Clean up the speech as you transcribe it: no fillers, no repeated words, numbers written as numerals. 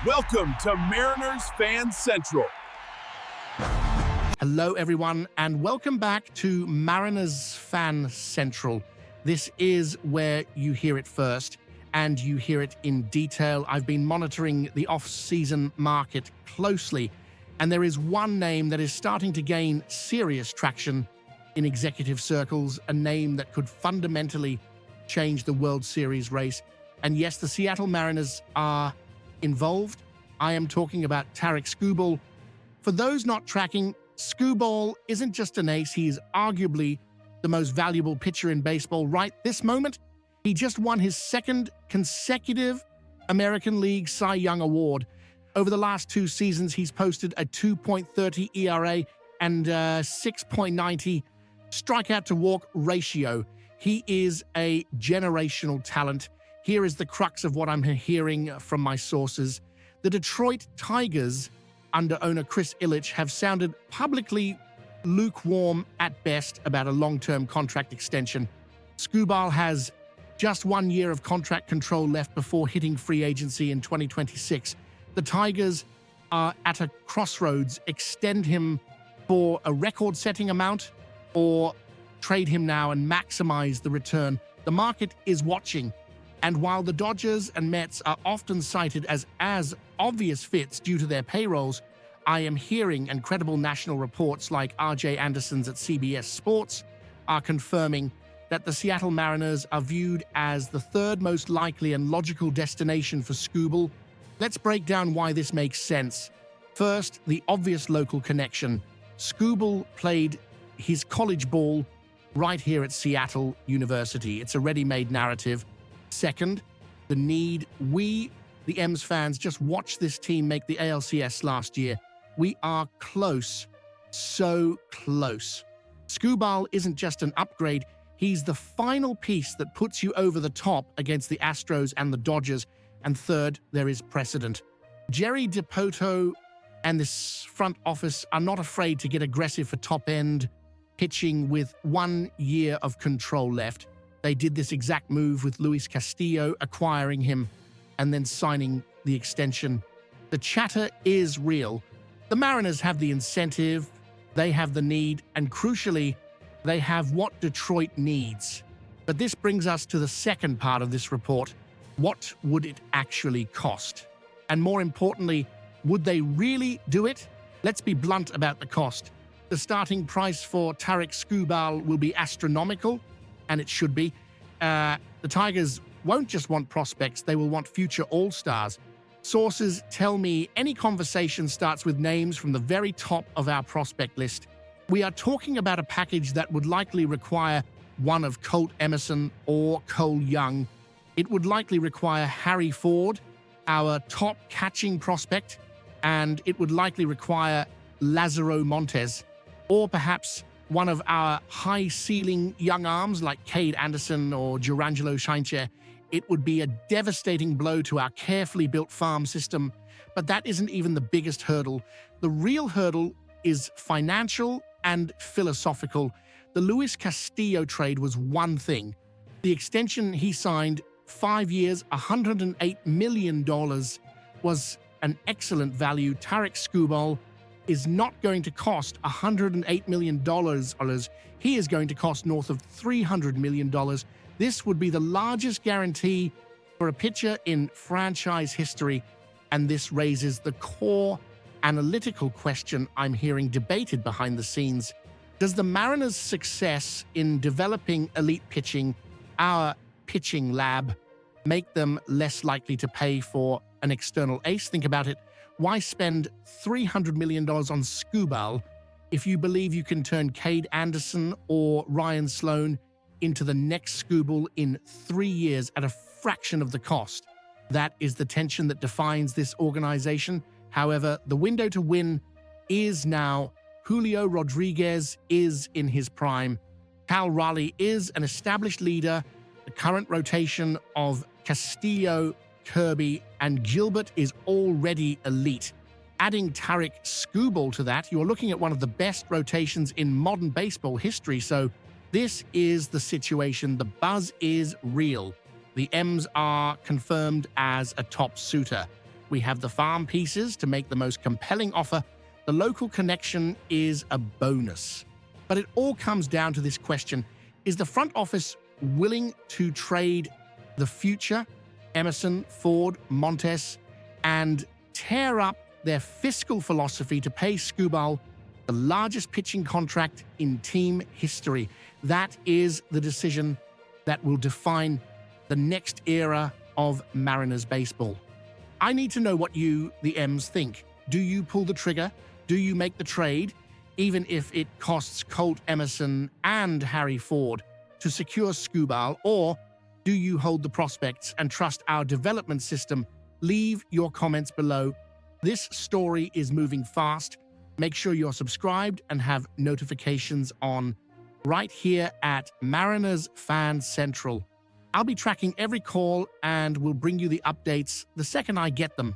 Welcome to Mariners Fan Central. Hello, everyone, and welcome back to Mariners Fan Central. This is where you hear it first, and you hear it in detail. I've been monitoring the off-season market closely, and there is one name that is starting to gain serious traction in executive circles, a name that could fundamentally change the World Series race. And yes, the Seattle Mariners are involved. I am talking about Tarik Skubal. For those not tracking, Skubal isn't just an ace, he is arguably the most valuable pitcher in baseball right this moment. He just won his second consecutive American League Cy Young Award. Over the last 2 seasons, he's posted a 2.30 ERA and 6.90 strikeout-to-walk ratio. He is a generational talent. Here is the crux of what I'm hearing from my sources. The Detroit Tigers, under owner Chris Ilitch, have sounded publicly lukewarm at best about a long-term contract extension. Skubal has just 1 year of contract control left before hitting free agency in 2026. The Tigers are at a crossroads: extend him for a record-setting amount or trade him now and maximize the return. The market is watching. And while the Dodgers and Mets are often cited as obvious fits due to their payrolls, I am hearing, and credible national reports like R.J. Anderson's at CBS Sports are confirming, that the Seattle Mariners are viewed as the third most likely and logical destination for Skubal. Let's break down why this makes sense. First, the obvious local connection. Skubal played his college ball right here at Seattle University. It's a ready-made narrative. Second, the need. We, the M's fans, just watched this team make the ALCS last year. We are close, so close. Skubal isn't just an upgrade, he's the final piece that puts you over the top against the Astros and the Dodgers. And third, there is precedent. Jerry Dipoto and this front office are not afraid to get aggressive for top-end pitching with 1 year of control left. They did this exact move with Luis Castillo, acquiring him and then signing the extension. The chatter is real. The Mariners have the incentive, they have the need, and crucially, they have what Detroit needs. But this brings us to the second part of this report. What would it actually cost? And more importantly, would they really do it? Let's be blunt about the cost. The starting price for Tarik Skubal will be astronomical, and it should be. The Tigers won't just want prospects, they will want future all-stars. Sources tell me any conversation starts with names from the very top of our prospect list. We are talking about a package that would likely require one of Colt Emerson or Cole Young. It would likely require Harry Ford, our top catching prospect, and it would likely require Lazaro Montes, or perhaps one of our high-ceiling young arms like Cade Anderson or Jurangelo Scheincher. It would be a devastating blow to our carefully built farm system, but that isn't even the biggest hurdle. The real hurdle is financial and philosophical. The Luis Castillo trade was one thing. The extension he signed, 5 years, $108 million, was an excellent value. Tarik Skubal is not going to cost $108 million. He is going to cost north of $300 million. This would be the largest guarantee for a pitcher in franchise history, and this raises the core analytical question I'm hearing debated behind the scenes. Does the Mariners' success in developing elite pitching, our pitching lab, make them less likely to pay for an external ace? Think about it. Why spend $300 million on Skubal if you believe you can turn Cade Anderson or Ryan Sloan into the next Skubal in 3 years at a fraction of the cost? That is the tension that defines this organization. However, the window to win is now. Julio Rodriguez is in his prime. Cal Raleigh is an established leader. The current rotation of Castillo, Kirby, and Gilbert is already elite. Adding Tarik Skubal to that, you're looking at one of the best rotations in modern baseball history. So this is the situation. The buzz is real. The M's are confirmed as a top suitor. We have the farm pieces to make the most compelling offer. The local connection is a bonus. But it all comes down to this question: is the front office willing to trade the future, Emerson, Ford, Montes, and tear up their fiscal philosophy to pay Skubal the largest pitching contract in team history? That is the decision that will define the next era of Mariners baseball. I need to know what you, the M's, think. Do you pull the trigger? Do you make the trade, even if it costs Colt Emerson and Harry Ford to secure Skubal? Or do you hold the prospects and trust our development system? Leave your comments below. This story is moving fast. Make sure you're subscribed and have notifications on right here at Mariners Fan Central. I'll be tracking every call and will bring you the updates the second I get them.